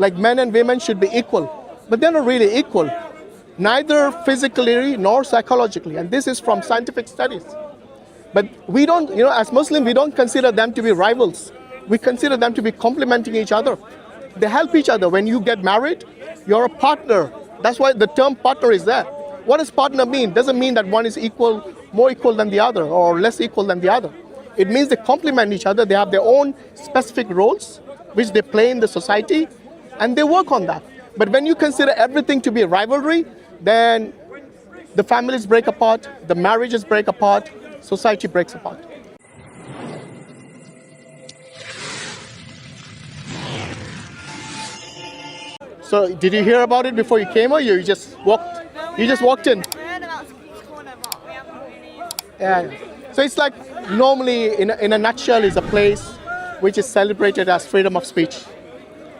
like men and women should be equal, but they're not really equal, neither physically nor psychologically, and this is from scientific studies. But we don't, as Muslims, we don't consider them to be rivals. We consider them to be complementing each other. They help each other. When you get married, you're a partner. That's why the term partner is there. What does partner mean? Doesn't mean that one is equal, more equal than the other, or less equal than the other. It means they complement each other. They have their own specific roles, which they play in the society, and they work on that. But when you consider everything to be rivalry, then the families break apart, the marriages break apart, society breaks apart. So did you hear about it before you came, or you just walked? You just walked in. We heard about School's Corner, but we haven't really. Yeah. So it's like normally, in a nutshell, is a place which is celebrated as freedom of speech.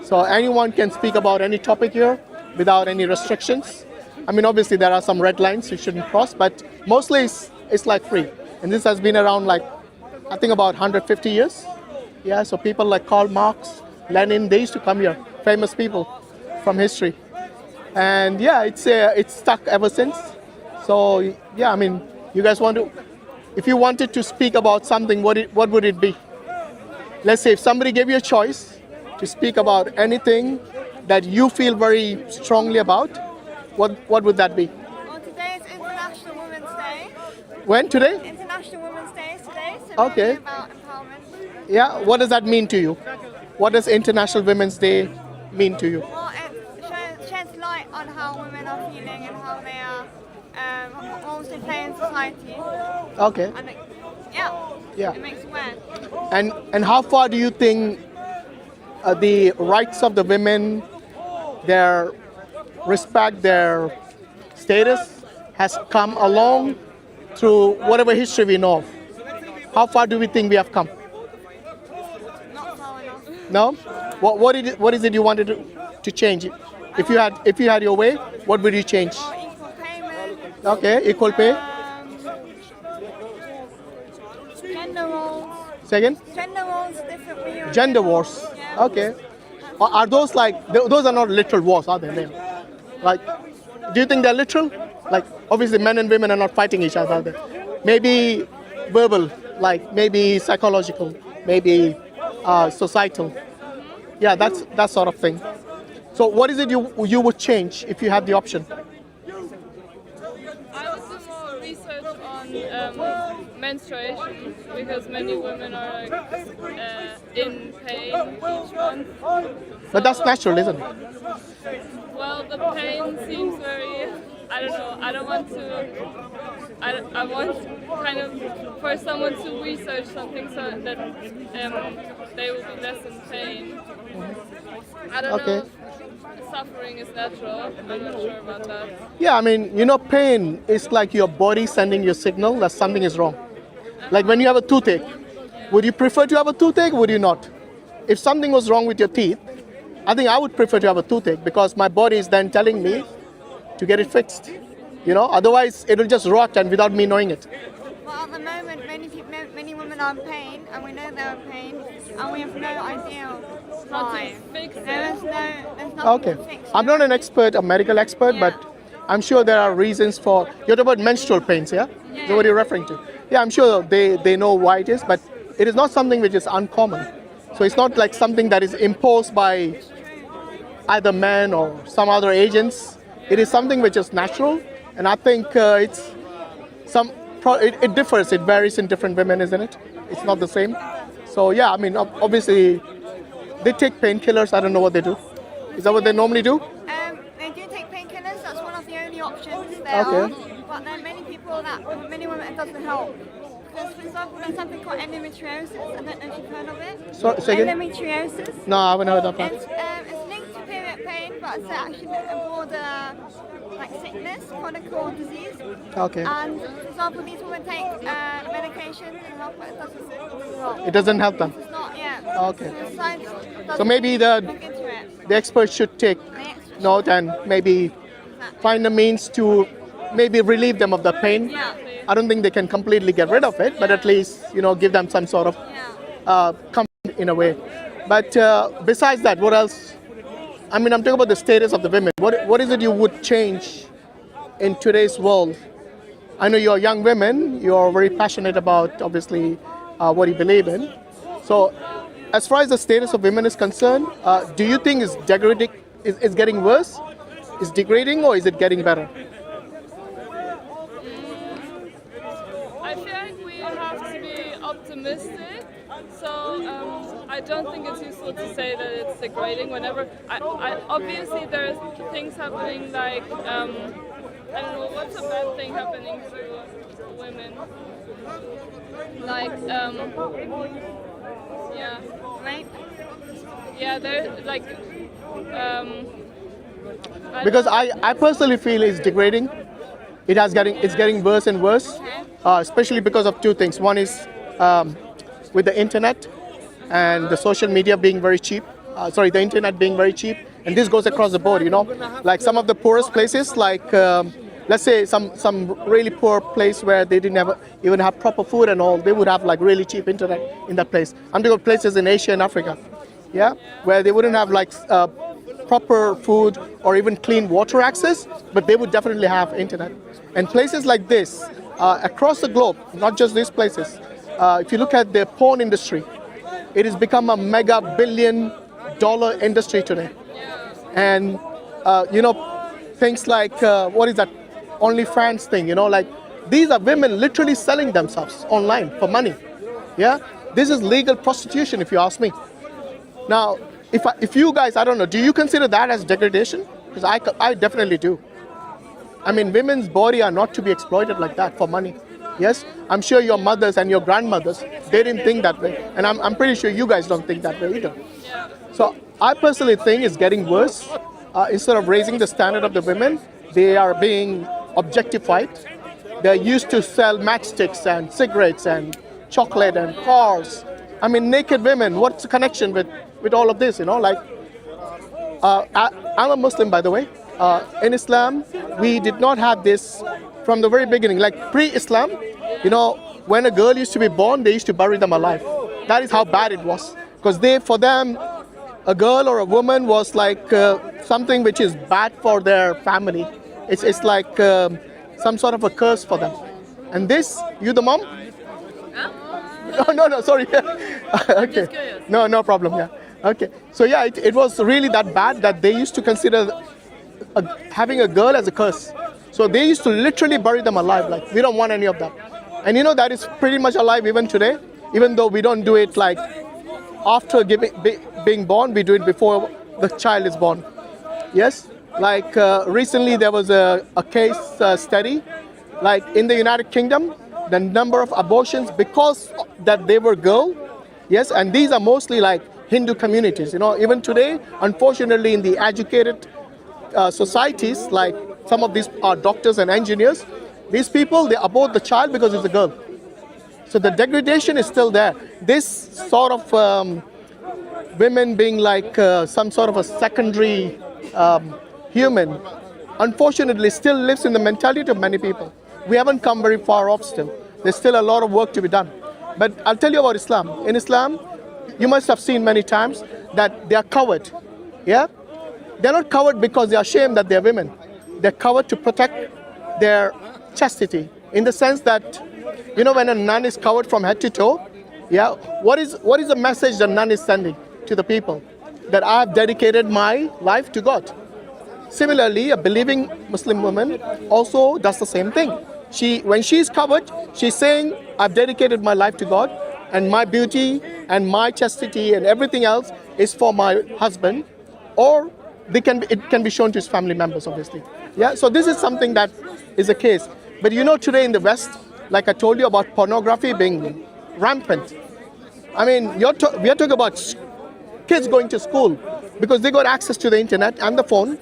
So anyone can speak about any topic here without any restrictions. I mean, obviously there are some red lines you shouldn't cross, but mostly it's like free. And this has been around like, I think about 150 years. Yeah, so people like Karl Marx, Lenin, they used to come here, famous people from history. And yeah, it's stuck ever since. So yeah, I mean, you guys want to, if you wanted to speak about something, what would it be? Let's say if somebody gave you a choice to speak about anything that you feel very strongly about, what would that be? Well, today is International Women's Day. When? Today? International Women's Day is today, so Okay. we're about empowerment. Yeah, what does that mean to you? What does International Women's Day mean to you? Well, it sheds light on how women are feeling and how they are, what roles they play in society. Okay. And Yeah. it makes aware. And how far do you think the rights of the women, their respect, their status has come along through whatever history we know of? How far do we think we have come? Not far enough. No? What is it you wanted to change? If you had your way, what would you change? Or equal payment. Okay, equal pay. Gender roles. Second, Gender roles, different views. gender wars. Yeah. Okay. Are those like, those are not literal wars, are they? Like, do you think they're literal? Like, obviously men and women are not fighting each other, are they? Maybe verbal, like maybe psychological, maybe societal. Yeah, that sort of thing. So what is it you would change if you had the option? I would do more research on menstruation, because many women are in pain each month. But that's natural, isn't it? Well, the pain seems very, I don't know, I don't want to, I want kind of for someone to research something so that they will be less in pain. I don't know if suffering is natural, I'm not sure about that. Yeah, I mean, pain is like your body sending you a signal that something is wrong. Like when you have a toothache, would you prefer to have a toothache or would you not? If something was wrong with your teeth, I think I would prefer to have a toothache because my body is then telling me to get it fixed. Otherwise it'll just rot and without me knowing it. Well, at the moment, many women are in pain, and we know they're in pain, and we have no idea why. There's nothing Okay. to fix. I'm not an expert, a medical expert, but I'm sure there are reasons for, you're talking about menstrual pains, yeah? Is that what you're referring to? Yeah, I'm sure they know why it is, but it is not something which is uncommon. So it's not like something that is imposed by either men or some other agents. It is something which is natural, and I think it differs, it varies in different women, isn't it? It's not the same. So yeah, I mean, obviously, they take painkillers, I don't know what they do. Is that what they normally do? They do take painkillers, that's one of the only options there Okay. are. But there are many women it doesn't help. Because, for example, there's something called endometriosis, I don't know if you've heard of it. So, say again? Endometriosis. No, I haven't heard of that. It's linked to period pain, but it's actually a broader sickness, chronic disease. Okay. And for example, these women take medication to help, but it doesn't help. It doesn't help them. It's not, yeah. Okay. So science So maybe doesn't look into it. the experts should take note and maybe find a means to maybe relieve them of the pain. Yeah. I don't think they can completely get rid of it, but at least, give them some sort of comfort in a way. But besides that, what else I mean, I'm talking about the status of the women. What is it you would change in today's world? I know you're young women. You're very passionate about, obviously, what you believe in. So, as far as the status of women is concerned, do you think it's degrading? Is getting worse? Is degrading, or is it getting better? I feel like we have to be optimistic. So I don't think it's useful to say that it's degrading. Whenever obviously there's things happening like I don't know, what's a bad thing happening to women? Like yeah, Right? yeah, they're like Because I personally feel it's degrading. It's getting worse and worse, especially because of two things. One is with the internet and the social media being very cheap. The internet being very cheap, and this goes across the board. Like some of the poorest places, like let's say some really poor place where they didn't even have proper food and all, they would have like really cheap internet in that place. I'm talking about places in Asia and Africa, yeah, where they wouldn't have like proper food or even clean water access, but they would definitely have internet. And places like this, across the globe, not just these places, if you look at the porn industry, it has become a mega billion-dollar industry today. And things like what is that OnlyFans thing? Like these are women literally selling themselves online for money. Yeah, this is legal prostitution, if you ask me. Now, if you guys, I don't know, do you consider that as degradation? Because I definitely do. I mean, women's body are not to be exploited like that for money. Yes, I'm sure your mothers and your grandmothers, they didn't think that way. And I'm pretty sure you guys don't think that way either. So I personally think it's getting worse. Instead of raising the standard of the women, they are being objectified. They're used to sell matchsticks and cigarettes and chocolate and cars. I mean, naked women, what's the connection with all of this, Like, I'm a Muslim, by the way. In Islam, we did not have this from the very beginning. Like pre-Islam, when a girl used to be born, they used to bury them alive. That is how bad it was. Because for them, a girl or a woman was like something which is bad for their family. It's like some sort of a curse for them. And this, you the mom? No, sorry. Okay. No problem. Yeah. Okay. So yeah, it was really that bad that they used to consider having a girl as a curse. So they used to literally bury them alive. Like, we don't want any of that. And that is pretty much alive even today. Even though we don't do it like after being born, we do it before the child is born. Yes. Like recently there was a case study. Like in the United Kingdom, the number of abortions because that they were girl. Yes. And these are mostly like Hindu communities. Even today, unfortunately, in the educated societies, like some of these are doctors and engineers, these people, they abort the child because it's a girl. So the degradation is still there. This sort of women being like some sort of a secondary human, unfortunately still lives in the mentality of many people. We haven't come very far off still. There's still a lot of work to be done. But I'll tell you about Islam. In Islam, you must have seen many times that they are covered. Yeah? They're not covered because they are ashamed that they're women. They're covered to protect their chastity. In the sense that, when a nun is covered from head to toe, yeah, what is the message the nun is sending to the people? That I have dedicated my life to God. Similarly, a believing Muslim woman also does the same thing. When she's covered, she's saying, I've dedicated my life to God, and my beauty and my chastity and everything else is for my husband, or it can be shown to his family members, obviously. Yeah, so this is something that is the case. But today in the West, like I told you about pornography being rampant. I mean, we are talking about kids going to school because they got access to the internet and the phone.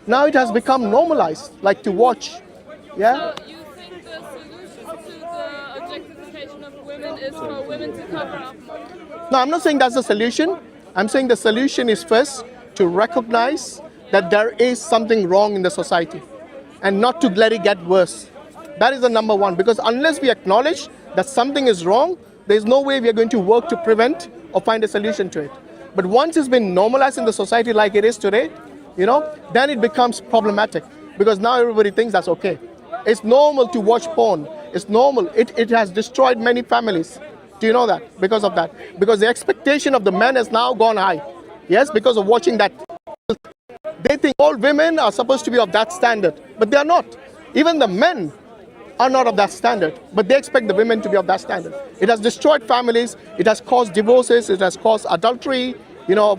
Now it has become normalized, like to watch. Yeah. So you think the solution to the objectification of women is for women to cover up more? No, I'm not saying that's the solution. I'm saying the solution is first to recognize that there is something wrong in the society and not to let it get worse. That is the number one, because unless we acknowledge that something is wrong, there's no way we are going to work to prevent or find a solution to it. But once it's been normalized in the society like it is today, then it becomes problematic because now everybody thinks that's okay. It's normal to watch porn. It's normal. It has destroyed many families. Do you know that? Because of that. Because the expectation of the men has now gone high. Yes, because of watching that. They think all women are supposed to be of that standard, but they are not. Even the men are not of that standard, but they expect the women to be of that standard. It has destroyed families. It has caused divorces. It has caused adultery,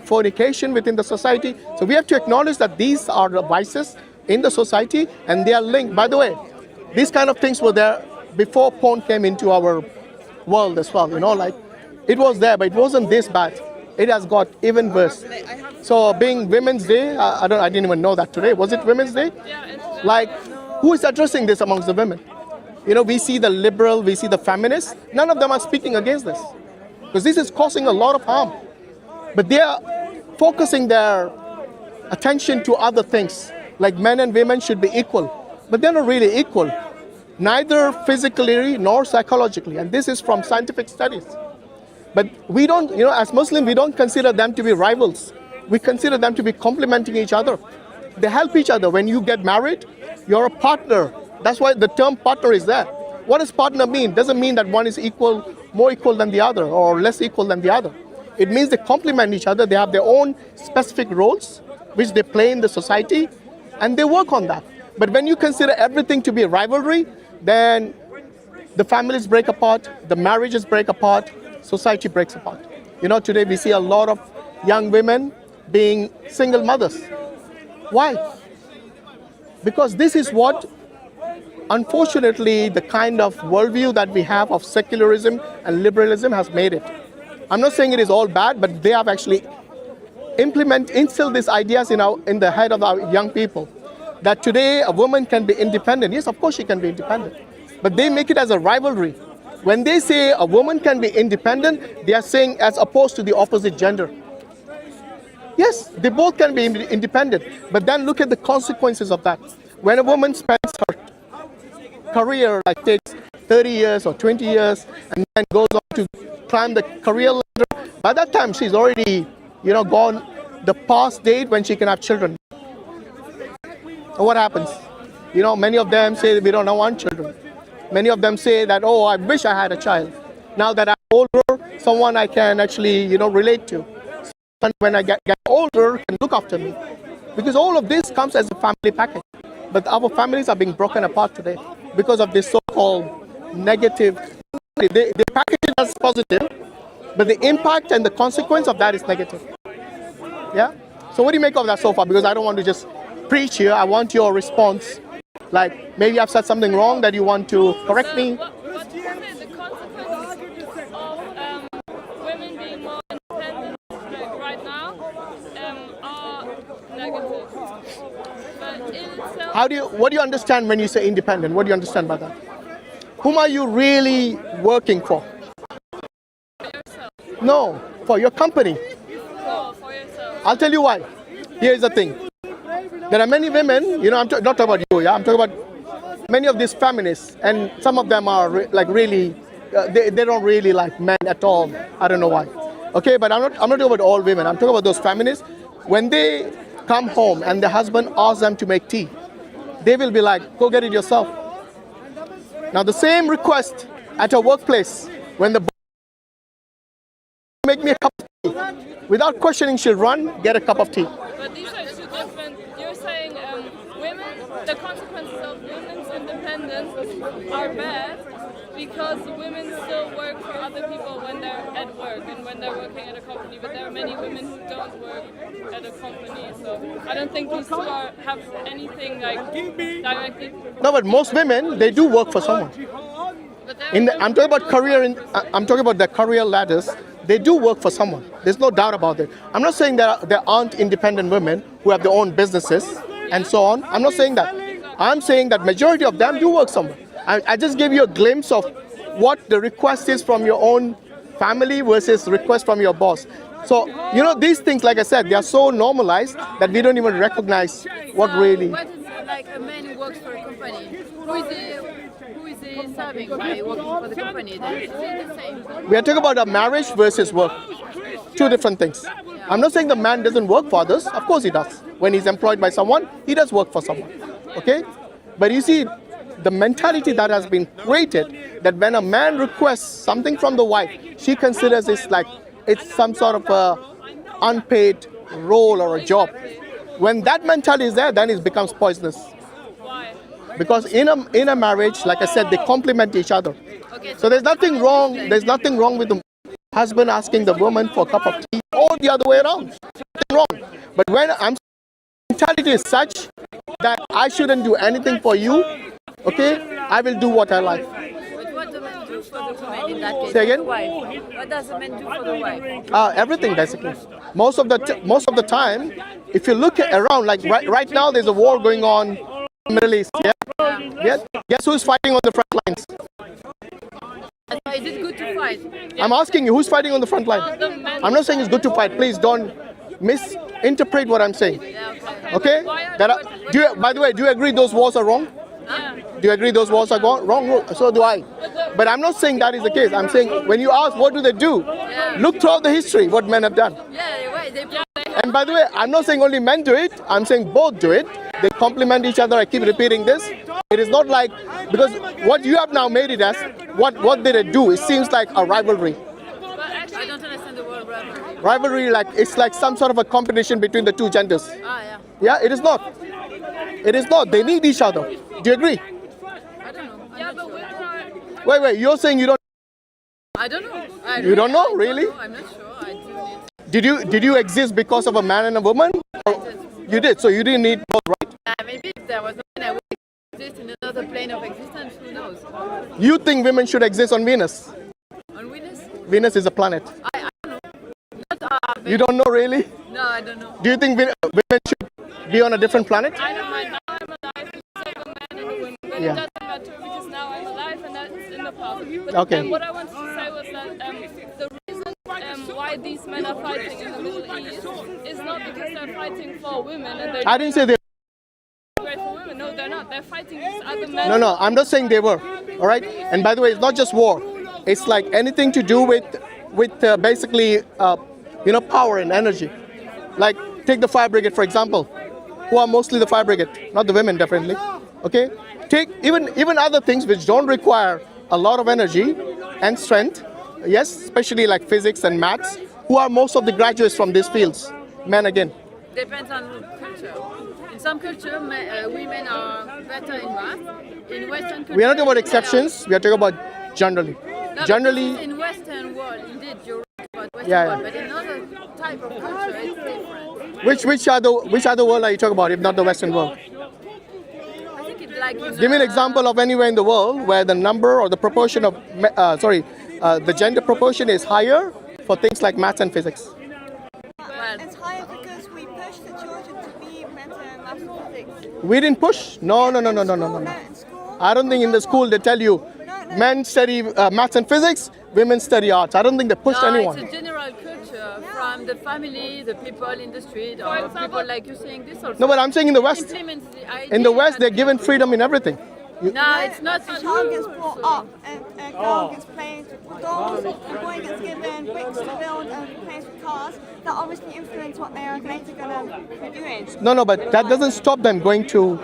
fornication within the society. So we have to acknowledge that these are the vices in the society, and they are linked. By the way, these kind of things were there before porn came into our world as well. It was there, but it wasn't this bad. It has got even worse. So being Women's Day, I didn't even know that today. Was it Women's Day? Like, who is addressing this amongst the women? We see the liberal, we see the feminists. None of them are speaking against this because this is causing a lot of harm. But they are focusing their attention to other things, like men and women should be equal. But they're not really equal, neither physically nor psychologically. And this is from scientific studies. But we don't, as Muslims, we don't consider them to be rivals. We consider them to be complementing each other. They help each other. When you get married, you're a partner. That's why the term partner is there. What does partner mean? Doesn't mean that one is equal, more equal than the other, or less equal than the other. It means they complement each other. They have their own specific roles, which they play in the society, and they work on that. But when you consider everything to be a rivalry, then the families break apart, the marriages break apart, society breaks apart. Today we see a lot of young women being single mothers. Why? Because this is what, unfortunately, the kind of worldview that we have of secularism and liberalism has made it. I'm not saying it is all bad, but they have actually instilled these ideas in the head of our young people. That today a woman can be independent. Yes, of course she can be independent. But they make it as a rivalry. When they say a woman can be independent, they are saying as opposed to the opposite gender. Yes, they both can be independent. But then look at the consequences of that. When a woman spends her career, like takes 30 years or 20 years, and then goes on to climb the career ladder, by that time she's already, gone the past date when she can have children. What happens? Many of them say we don't want children. Many of them say that, oh, I wish I had a child. Now that I'm older, someone I can actually, relate to. Someone when I get older can look after me. Because all of this comes as a family package. But our families are being broken apart today because of this so-called negative. They package it as positive, but the impact and the consequence of that is negative. Yeah? So what do you make of that so far? Because I don't want to just preach here. I want your response. Like, maybe I've said something wrong that you want to correct me. What do you say the consequences of women being more independent right now are negative? But in itself, what do you understand when you say independent? What do you understand by that? Whom are you really working for? for yourself. No, for your company. No, for yourself. I'll tell you why. Here's the thing. There are many women, I'm not talking about you, yeah? I'm talking about many of these feminists, and some of them are really, they don't really like men at all. I don't know why. Okay, but I'm not talking about all women. I'm talking about those feminists. When they come home and the husband asks them to make tea, they will be like, go get it yourself. Now the same request at a workplace, when the boss make me a cup of tea, without questioning, she'll run, get a cup of tea. But these are two different. You're saying women, the consequences of women's independence are bad because women still work for other people when they're at work and when they're working at a company. But there are many women who don't work at a company. So I don't think these two have anything like directly. No, but most women, they do work for someone. I'm talking about I'm talking about the career ladders. They do work for someone. There's no doubt about it. I'm not saying that there aren't independent women who have their own businesses and so on. I'm not saying that. I'm saying that majority of them do work somewhere. I just gave you a glimpse of what the request is from your own family versus request from your boss. So, these things, like I said, they are so normalized that we don't even recognize what really. What is like a man who works for a company? Who is he serving by working for the company? Then is it the same? We are talking about a marriage versus work. Two different things. Yeah. I'm not saying the man doesn't work for others. Of course he does. When he's employed by someone, he does work for someone. Okay? But you see, the mentality that has been created, that when a man requests something from the wife, she considers it like it's some sort of a unpaid role or a job. When that mentality is there, then it becomes poisonous. Why? Because in a marriage, like I said, they complement each other. So there's nothing wrong. There's nothing wrong with the husband asking the woman for a cup of tea, or the other way around. Nothing wrong. But when mentality is such that I shouldn't do anything for you, okay, I will do what I like. But what do men do for the woman in that case? Say again? The wife. What does the men do for the wife? Everything basically. Most of the time, if you look around, like right now, there's a war going on in the Middle East. Yeah. Guess who's fighting on the front lines? So is it good to fight? I'm asking you, who's fighting on the front line? I'm not saying it's good to fight. Please don't misinterpret what I'm saying. Okay? By the way, do you agree those wars are wrong? Do you agree those wars are wrong? So do I. But I'm not saying that is the case. I'm saying when you ask what do they do, look throughout the history what men have done. And by the way, I'm not saying only men do it. I'm saying both do it. They complement each other. I keep repeating this. It is not like, because what you have now made it as, what did they do? It seems like a rivalry. But actually, I don't understand the word rivalry. Rivalry, like it's like some sort of a competition between the two genders. Yeah, it is not. It is not. They need each other. Do you agree? I don't know. Yeah, but women are... Wait, you're saying you don't... I don't know. You don't know, really? I'm not sure. I do need... Did you exist because of a man and a woman? You did, so you didn't need both, right? Maybe if there was a man, I would exist in another plane of existence. Who knows? You think women should exist on Venus? On Venus? Venus is a planet. I don't know. You don't know, really? No, I don't know. Do you think women should be on a different planet? I don't mind. Now I'm alive. It's like a man and a woman. But it doesn't matter because now I'm alive and that's in the past. But Okay. what I wanted to say was that the reason why these men are fighting in the Middle East is not because they're fighting for women and they're I didn't say they... great for women. No, they're not. They're fighting these other men. No, I'm not saying they were. All right? And by the way, it's not just war. It's like anything to do with basically, power and energy. Like, take the fire brigade, for example. Who are mostly the fire brigade? Not the women, definitely. Okay? Take even other things which don't require a lot of energy and strength. Yes, especially like physics and maths. Who are most of the graduates from these fields? Men again. Depends on culture. In some culture, women are better in math. In Western culture, We are not talking about exceptions. We are talking about generally. No, Generally, in Western world, indeed, you're right about Western Yeah, world, yeah. but in other type of culture, it's different. which other world are you talking about, if not the Western world? I think it's like in Give me an example of anywhere in the world where the number or the proportion of, the gender proportion is higher for things like maths and physics. It's higher because we push the children to be better in maths and physics. We didn't push. No. In school, I don't think in the school they tell you men study maths and physics, women study arts. I don't think they pushed anyone. It's a general culture from the family, the people in the street, or people like you saying this also. No, but I'm saying in the West. Implements the idea In the West, they're that- given freedom in everything. No, it's not a child gets brought up and a girl gets played with dolls, a boy gets given bricks to build and plays with cars. That obviously influence what they are later going to be doing. No, but that doesn't stop them going to.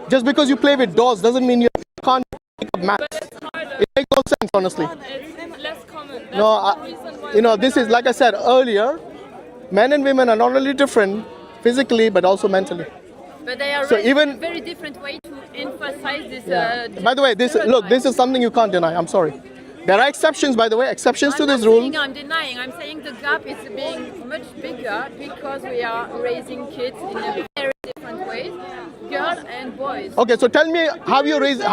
Just because you play with dolls doesn't mean you can't pick up maths. It makes no sense, honestly. It's less common. That's No, the reason why this is like I said earlier. Men and women are not only different physically but also mentally. But they are So raised even- in a very different way to emphasize this. By the way, this is something you can't deny. I'm sorry. There are exceptions, by the way, exceptions to I'm this not rule. saying I'm denying. I'm saying the gap is being much bigger because we are raising kids in a very different ways, girls and boys. Okay, so tell me how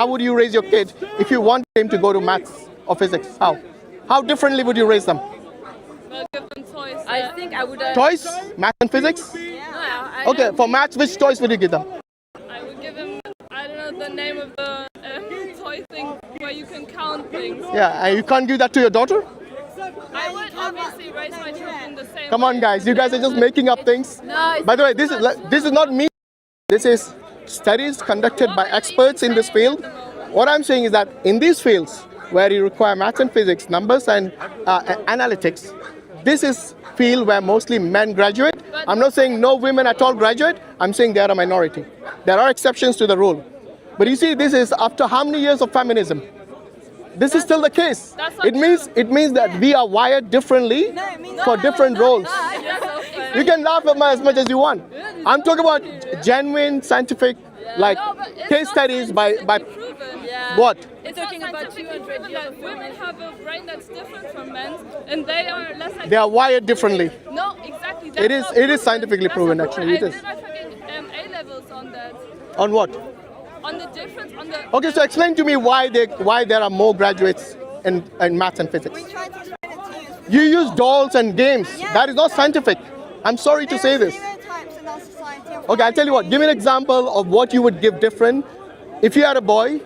would you raise your kid if you want him to go to maths or physics? How differently would you raise them? I'll give them toys. I think I would. Toys, maths and physics. Okay, for maths, which toys would you give them? I would give him, I don't know the name of the toy thing where you can count things. Yeah, and you can't give that to your daughter? I would obviously raise my children the same Come on, way. guys, you guys are just making up things. No, it's By the way, this is not me. This is studies conducted by experts in this field. What I'm saying is that in these fields where you require maths and physics, numbers and analytics, this is field where mostly men graduate. I'm not saying no women at all graduate. I'm saying they are a minority. There are exceptions to the rule. But you see, this is after how many years of feminism? This is still the case. It means that we are wired differently for different roles. You can laugh at me as much as you want. I'm talking about genuine scientific, like case studies by what? It's talking about 200 years. Women have a brain that's different from men's, and they are less. They are wired differently. No, exactly. It is scientifically proven. Actually, it is. I did my fucking A levels on that. On what? On the difference. On the. Okay, so explain to me why there are more graduates in maths and physics. We try to explain it to you. You use dolls and games. Yeah. That is not scientific. I'm sorry to say this. Stereotypes in our society. Okay, I'll tell you what. Give me an example of what you would give different if you had a boy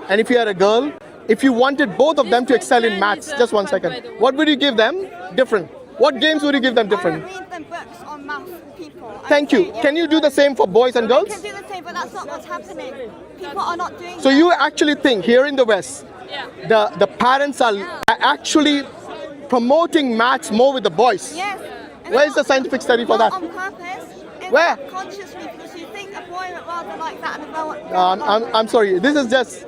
and if you had a girl. If you wanted both of them to excel in maths, just 1 second. What would you give them different? What games would you give them different? I would read them books on math people. Thank you. Can you do the same for boys and I girls? can do the same, but that's not what's happening. People are not doing So that. you actually think here in the West, Yeah. the parents are actually promoting maths more with the boys? Yes. And Where is not- the scientific study for not that? on purpose. It's Where? Consciously, because you think a boy would rather like that and a girl would I'm sorry. This is just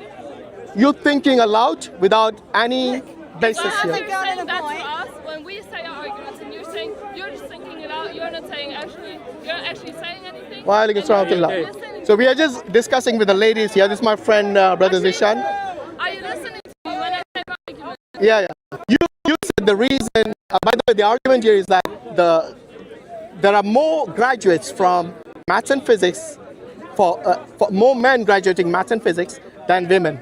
you thinking aloud without any basis So here. you're girl and a saying that boy. to us when we say our arguments, and you're saying you're just thinking it out. You're not saying you're not actually saying anything. Waalaikum and salam you're warahmatullah. listening. So we are just discussing with the ladies here. This is my friend, brother Zishan. Are you listening to me when I say my argument? Yeah. You said the reason. By the way, the argument here is that there are more graduates from maths and physics, for more men graduating maths and physics than women.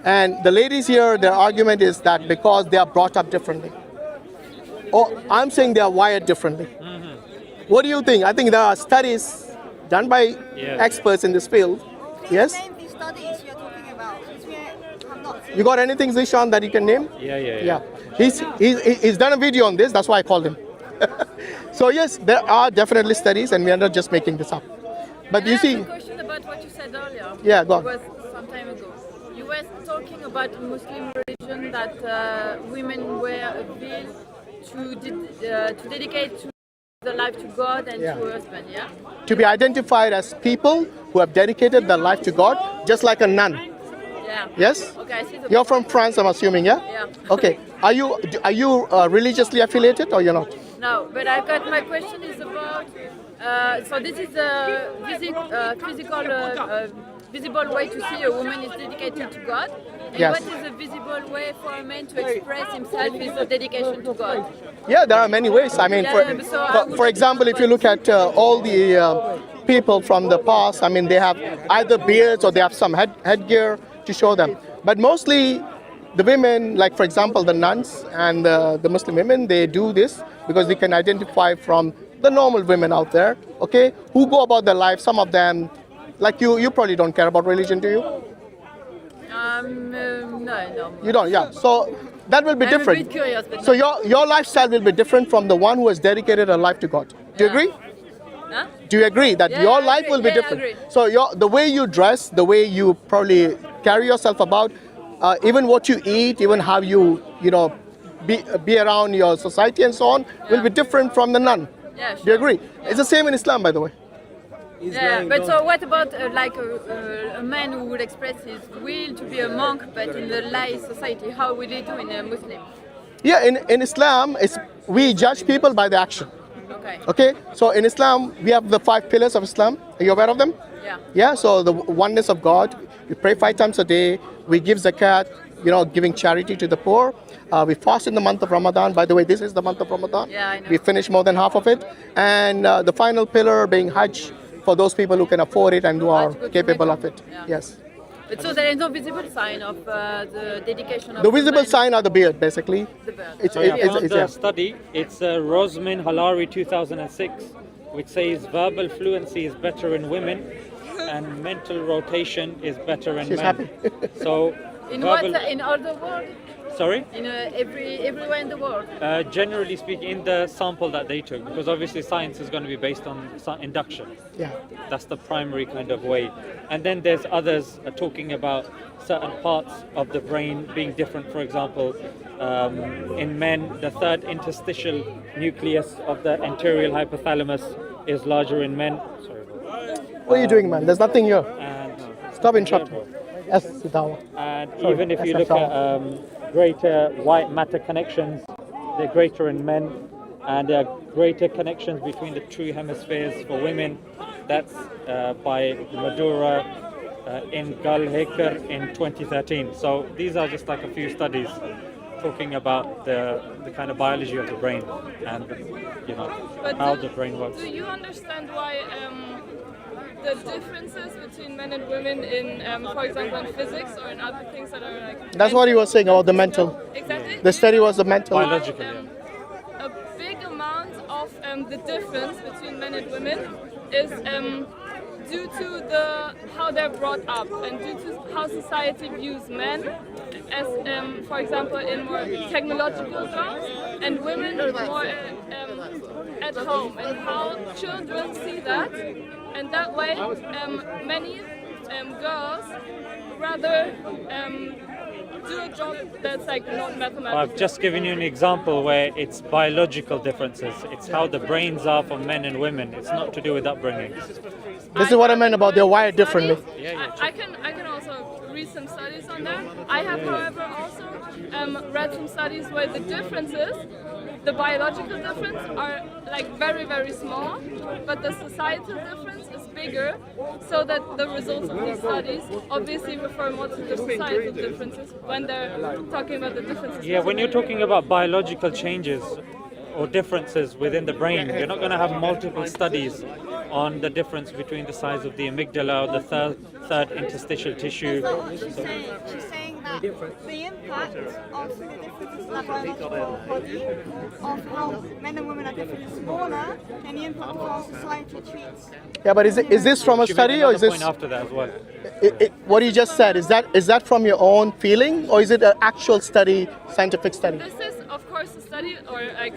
And the ladies here, their argument is that because they are brought up differently. Or I'm saying they are wired differently. What do you think? I think there are studies done by experts in this field. Please Yes? name these studies you're talking about, because we have not seen. You got anything, Zishan, that you can name? Yeah. He's done a video on this. That's why I called him. So yes, there are definitely studies, and we are not just making this up. But you I see, have a question about what you said earlier. Yeah, go on. It was some time ago. You were talking about Muslim religion that women were veiled to dedicate to the life to God and Yeah. to her husband, yeah? to be identified as people who have dedicated their life to God, just like a nun. Yeah. Yes? Okay, I see the You're from France, I'm assuming, yeah? Yeah. Okay. Are you religiously affiliated or you're not? No, but I've got my question is about. So this is a physical, visible way to see a woman is dedicated to God. And Yes. what is a visible way for a man to express himself is a dedication to God? Yeah, there are many ways. I mean, for example, if you look at all the people from the past, I mean, they have either beards or they have some headgear to show them. But mostly the women, like for example, the nuns and the Muslim women, they do this because they can identify from the normal women out there, okay, who go about their life. Some of them, like you probably don't care about religion, do you? No. You don't, yeah. So that will be I'm a different. bit curious, but So your lifestyle will be different from the one who has dedicated her life to God. Do you Yeah. agree? Huh? Do you agree that Yeah, your I life agree. will be Yeah, I different? agree. So the way you dress, the way you probably carry yourself about, even what you eat, even how you be around your society and so on, will be different from the nun. Yeah, Do you agree? It's the same in Islam, by the way. Yeah, but so what about like a man who would express his will to be a monk, but in the lay society? How would he do in a Muslim? Yeah, in Islam, we judge people by the action. Okay. Okay, so in Islam, we have the 5 pillars of Islam. Are you aware of them? Yeah. Yeah, so the oneness of God. We pray 5 times a day. We give zakat, giving charity to the poor. We fast in the month of Ramadan. By the way, this is the month of Ramadan. Yeah, I know. We finish more than half of it. And the final pillar being Hajj for those people who can afford it and who are to go to capable Mecca. of it. Yeah. Yes. But so there is no visible sign of the dedication of The visible man. sign are the beard, basically. The beard. It's, So I it's, found it's, the yeah. study. It's Rosmin Halari 2006, which says verbal fluency is better in women and mental rotation is better in She's men. happy. So In verbal, what? In other words? Sorry? in everywhere in the world? Generally speaking, in the sample that they took, because obviously science is going to be based on induction. Yeah. That's the primary kind of way. And then there's others talking about certain parts of the brain being different. For example, in men, the third interstitial nucleus of the anterior hypothalamus is larger in men. Sorry. What are you doing, man? There's nothing here. And Stop interrupting. Yes, Dawah. And Sorry, even if you that's look not at greater white matter connections, they're greater in men, and there are greater connections between the two hemispheres for women. That's by Madura in Galheker in 2013. So these are just like a few studies talking about the kind of biology of the brain and But how the brain works. Do you understand why the differences between men and women in, for example, in physics or in other things that are like... That's what he was saying about the mental. Exactly. The study was the mental. Biological, A big amount of the difference between men and women is due to how they're brought up and due to how society views men as, for example, in more technological jobs and women more at home, and how children see that, and that way many girls rather do a job that's like not mathematical. I've just given you an example where it's biological differences. It's how the brains are for men and women. It's not to do with upbringing. This is what I meant about they're wired differently. I can also read some studies on that. I have, however, also read some studies where the differences, the biological difference, are like very, very small, but the societal difference is bigger, so that the results of these studies obviously refer more to the societal differences when they're talking about the differences. Yeah, when you're talking about biological changes or differences within the brain, you're not going to have multiple studies on the difference between the size of the amygdala or the third interstitial tissue. That's not what she's saying. She's saying that the impact of the differences in the biological body, of how men and women are different, is smaller than the impact of how society treats. Yeah, but is this from a She made study or another is this point after that as well? what you just said? Is that from your own feeling or is it an actual study, scientific study? This is, of course, a study, or like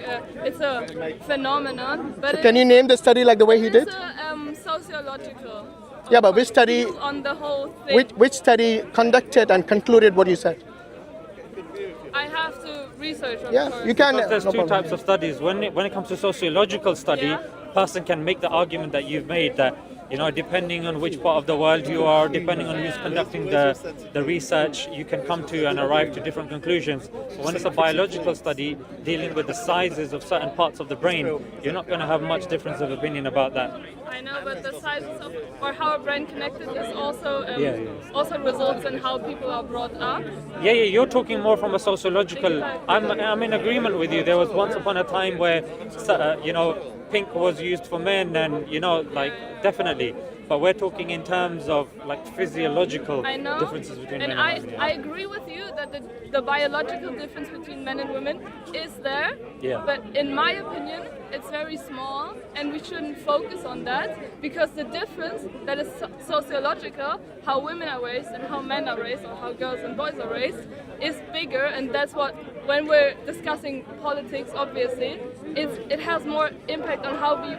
it's a phenomenon, but Can you name the study like the way he did? it's a sociological. Yeah, but which study? view on the whole thing. Which study conducted and concluded what you said? I have to research. Of Yeah, course. you can. Because there's no two problem. types of studies. When it comes to sociological study, Yeah. person can make the argument that you've made that, depending on which part of the world you are, depending on who's conducting the research, you can come to and arrive to different conclusions. But when it's a biological study dealing with the sizes of certain parts of the brain, you're not going to have much difference of opinion about that. I know, but the sizes of, or how a brain connected is also Yeah. also results in how people are brought up. Yeah, you're talking more from a sociological. I'm in agreement with you. There was once upon a time where, pink was used for men, and definitely. But we're talking in terms of like physiological I know, differences between and men and women. I agree with you that the biological difference between men and women is there. Yeah. But in my opinion, it's very small, and we shouldn't focus on that, because the difference that is sociological, how women are raised and how men are raised, or how girls and boys are raised, is bigger, and that's what, when we're discussing politics, obviously, it has more impact on how we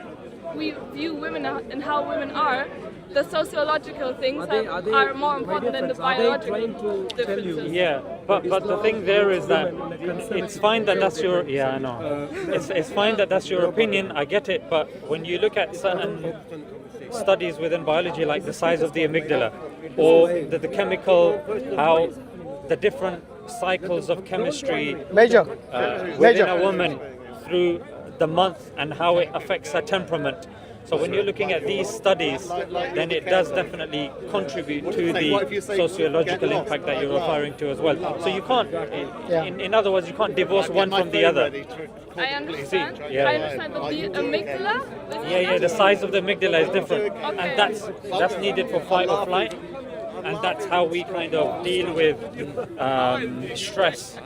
view women and how women are. The sociological things are more important than the biological differences. Yeah, but the thing there is that it's fine that that's your I know. It's fine that that's your opinion. I get it, but when you look at certain studies within biology, like the size of the amygdala, or the chemical, how the different cycles of chemistry Major. within a woman through the month and how it affects her temperament. So when you're looking at these studies, then it does definitely contribute to the sociological impact that you're referring to as well. So you can't, in other words, you can't divorce one from the other. I understand. Yeah. I understand, but the amygdala. Yeah, the size of the amygdala is different, Okay. and that's needed for fight or flight, and that's how we kind of deal with stress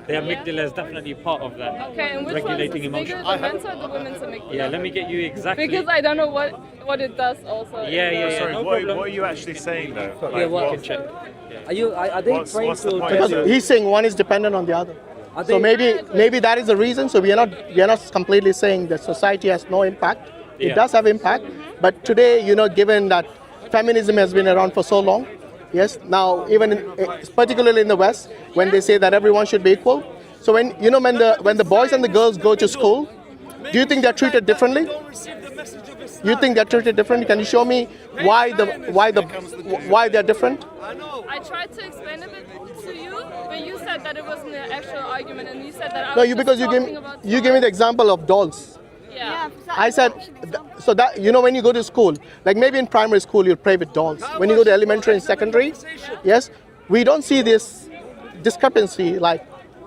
The amygdala is definitely part of that. Okay, and which regulating one is bigger, emotion. the men's or the women's amygdala? Yeah, let me get you exactly. Because I don't know what it does also. Yeah, Sorry, no what problem. are you actually saying though? Yeah, Like, what- You can check. Are they What's- trying what's the to point? tell Because you? he's saying one is dependent on the other. Are So they- maybe that is the reason. So we are not completely saying that society has no impact. It Yeah. does have impact, but today, given that feminism has been around for so long, yes. Now, particularly in the West, when they say that everyone should be equal. So when the boys and the girls go to school, do you think they're treated differently? You think they're treated differently? Can you show me why they're different? I tried to explain a bit to you, but you said that it wasn't an actual argument, and you said that I No, was you just because talking about you gave me the example of dolls. Yeah. I said, so that when you go to school, like maybe in primary school you play with dolls. When you go to elementary and secondary, yes, we don't see this discrepancy like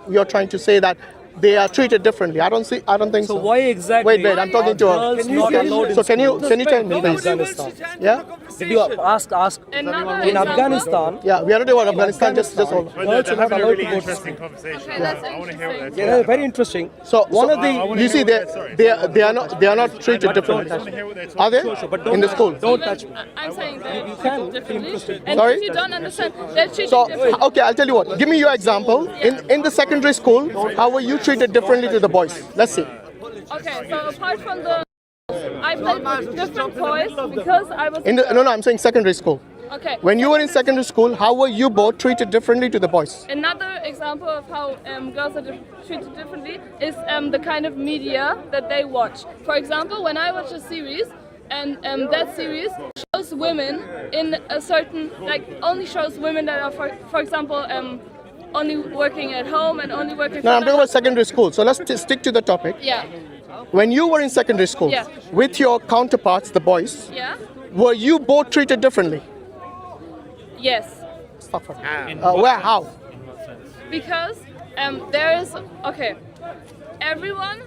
you're trying to say that they are treated differently. I don't think so. So why exactly? Wait, I'm talking to her. Girls not allowed in So can you schools? tell me In please? Afghanistan. Yeah, Did you ask? Another In example? Afghanistan, yeah. We are not about Afghanistan. Just hold on. But Girls they're are not having a allowed really to go to interesting conversation. Okay, that's I want to hear what they're interesting. yeah, very interesting. So One of the I wanna you see hear what they are not treated differently. I want to hear what they're talking Are they about. but in the school? Don't touch me. I'm saying they're can, treated if differently. interested. And Sorry? if you don't understand, they're treated So differently. okay, I'll tell you what. Give me your example. In the secondary school, how were you treated differently to the boys? Let's see. Okay, so apart from the, I played with different toys because I was. No, I'm saying secondary school. Okay. When you were in secondary school, how were you both treated differently to the boys? Another example of how girls are treated differently is the kind of media that they watch. For example, when I watch a series, and that series shows women in a certain, only shows women that are, for example, only working at home and only working. No, I'm talking about secondary school. So let's stick to the topic. Yeah. When you were in secondary school, Yeah. with your counterparts, the boys, Yeah. were you both treated differently? Yes. Suffer. Where? How? Because there is everyone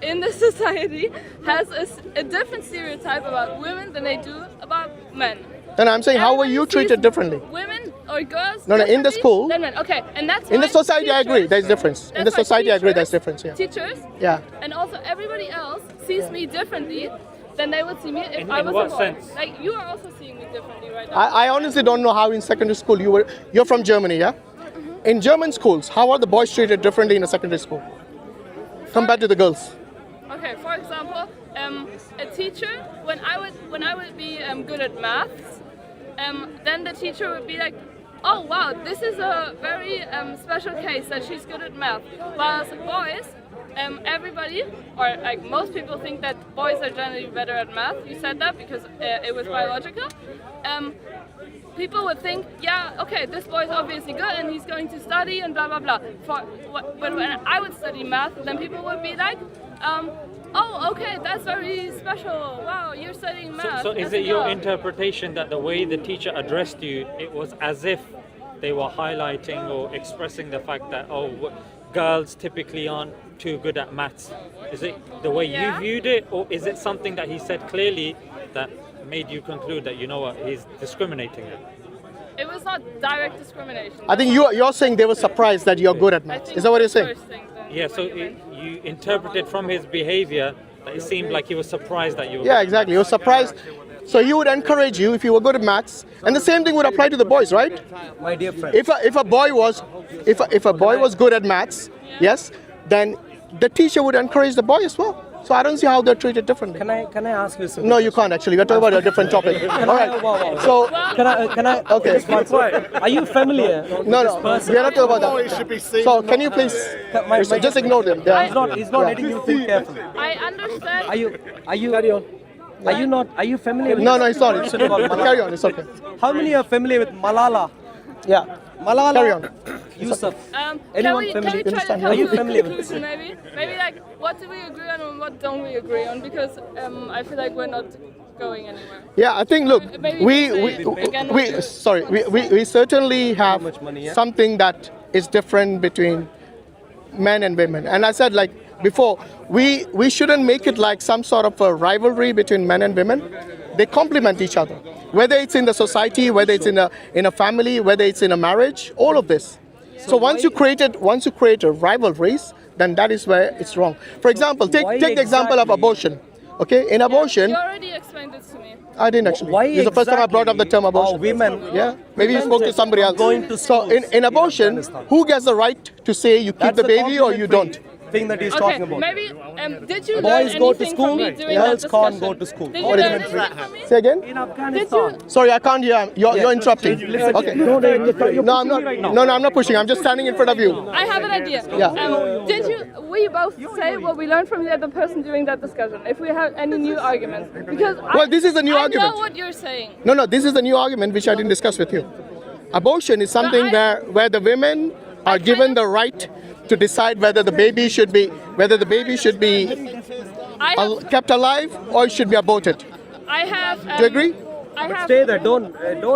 in the society has a different stereotype about women than they do about men. Then I'm saying, how were you Everybody treated sees differently? Women or girls? No, in the differently school- than men. Okay, and that's In the why society, I agree. teachers- There's difference. In the that's why society, I agree. There's teachers- difference. Yeah. Teachers, Yeah. and also everybody else sees me differently than they would see me if In I was what a boy. sense? Like you are also seeing me differently right now. I honestly don't know how in secondary school you're from Germany, yeah? In German schools, how are the boys treated differently in a secondary school compared to the girls? Okay, for example, a teacher, when I would be good at maths, then the teacher would be like, oh wow, this is a very special case that she's good at math. Whereas boys, everybody, or like most people think that boys are generally better at math. You said that because it was biological. People would think, yeah, okay, this boy is obviously good and he's going to study and blah blah blah. But when I would study math, then people would be like, oh, okay, that's very special. Wow, you're studying math. So is as it a your girl." interpretation that the way the teacher addressed you, it was as if they were highlighting or expressing the fact that, girls typically aren't too good at maths? Is it the way Yeah. you viewed it, or is it something that he said clearly that made you conclude that, you know what, he's discriminating it? It was not direct discrimination. I think you're saying they were surprised that you're good at I maths. think Is that what you're the saying? first thing that- Yeah, so you interpreted from his behavior that it seemed like he was surprised that you were Yeah, exactly. You're surprised. So he would encourage you if you were good at maths, and the same thing would apply to the boys, right? My dear friend. If a boy was good at maths, yes, then the teacher would encourage the boy as well. So I don't see how they're treated differently. Can I ask you something? No, you can't actually. We're talking about a different topic. All right. So Can I? Okay. Just one second. Are you familiar? with no, this no, person? we are not talking about that. So can you please just ignore them? They are- He's not Yeah. letting you think carefully. I understand. Are you? Carry on. Are you familiar with No, this no, it's not. person called Malala? Carry on. It's okay. How many are familiar with Malala? Yeah. Malala Carry on. Yusuf. Can Anyone we familiar? try to Are come you to a familiar with conclusion maybe? Maybe like what do we agree on and what don't we agree on? Because I feel like we're not going anywhere. Yeah, I think, look, Maybe we certainly have much money, yeah? something that is different between men and women. And I said, like before, we shouldn't make it like some sort of a rivalry between men and women. They complement each other. Whether it's in the society, whether it's in a family, whether it's in a marriage, all of this. So once you create a rivalries, then that is where it's wrong. For example, take the example of abortion. Okay, in abortion, You already explained this to me. I didn't actually. Why It's the first time I brought up the term exactly abortion. are women? Yeah, maybe you spoke to somebody else. Going to So schools in abortion, Afghanistan. who gets the right to say you keep That's the baby or you don't? Thing that he's Okay, talking about. maybe did you learn Boys anything go to from school, me during girls that can't discussion? go to school. Did you Or learn elementary. anything from me? Say again? In Did Afghanistan. you? Sorry, I can't hear. You're interrupting. Okay. No, I'm not. No, I'm not pushing. I'm just standing in front of you. I have an idea. Yeah. Did you? We both say what we learned from the other person during that discussion. If we have any new arguments, because Well, this is a new I argument. know what you're saying. No, this is the new argument which I didn't discuss with you. Abortion is something But where the women are given the right to decide whether the baby should be I have. kept alive or it should be aborted. I have. Do you agree? I have. Stay there. Don't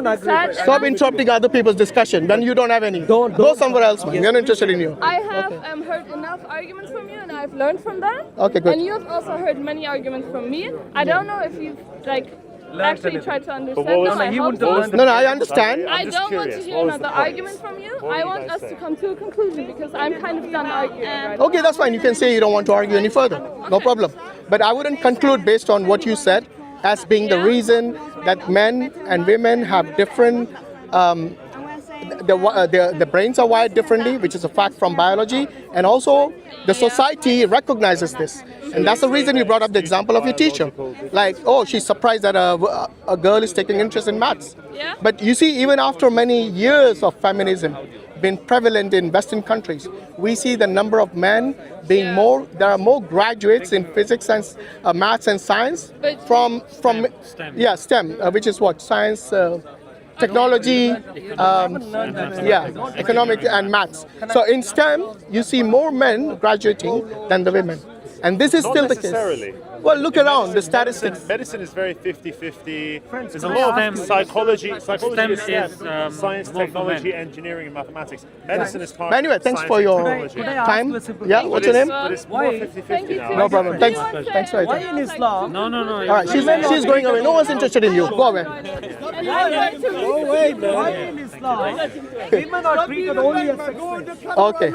agree. Sad- Stop interrupting other people's discussion when you don't have any. Don't- Go somewhere else, man. We're not interested in you. I have heard enough arguments from you, and I've learned from that. Okay, good. And you've also heard many arguments from me. I don't know if you've actually tried to understand what was- them. I he hope wouldn't so. have No, I understand. I just don't want to curious, hear what was another the point? argument from you. What I were you want guys us to saying? come to a conclusion because I'm kind of done arguing right now. Okay, that's fine. You can say you don't want to argue any further. No problem. But I wouldn't conclude based on what you said as being the reason that men and women have different. The brains are wired differently, which is a fact from biology, and also the society recognizes this. And that's the reason you brought up the example of your teacher. Like, oh, she's surprised that a girl is taking interest in maths. Yeah. But you see, even after many years of feminism being prevalent in Western countries, we see the number of men being there are more graduates in physics and maths and science But- from STEM. yeah, STEM, which is what? Science, technology, economic and maths. So in STEM, you see more men graduating than the women. And this is Not still the necessarily. case. Well, look around, the statistics. Medicine is very 50-50. There's a STEM- lot of psychology. STEM is is, science, more for technology, men. engineering, and mathematics. Medicine is part But anyway, of thanks science for and your technology. Could I ask time. you a simple Yeah, question? what's your name? But it's Why? more Thank 50-50 you now. too. No problem. Do you Thanks. want to Thanks for say your Why time. in Islam? No. All right, she's going away. No one's interested in you. Go away. And I'm going to Why in Islam women are treated only as sex slaves? Okay.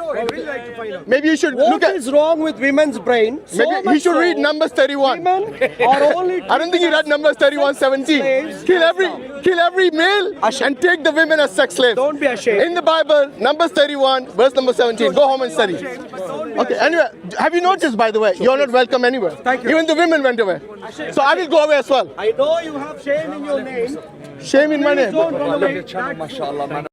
Maybe you should What look at. is wrong with women's brain? So Maybe he much should so, read Numbers 31. women are only. I don't think he read Numbers 31:17. Kill every male and take the women as sex slaves. Don't be ashamed. In the Bible, Numbers 31, verse number 17. Go home and study. Okay. Anyway, have you noticed, by the way, you're not welcome anywhere. Thank you. Even the women went away. So I will go away as well. I know you have shame in your name. Shame in my name. Don't run away.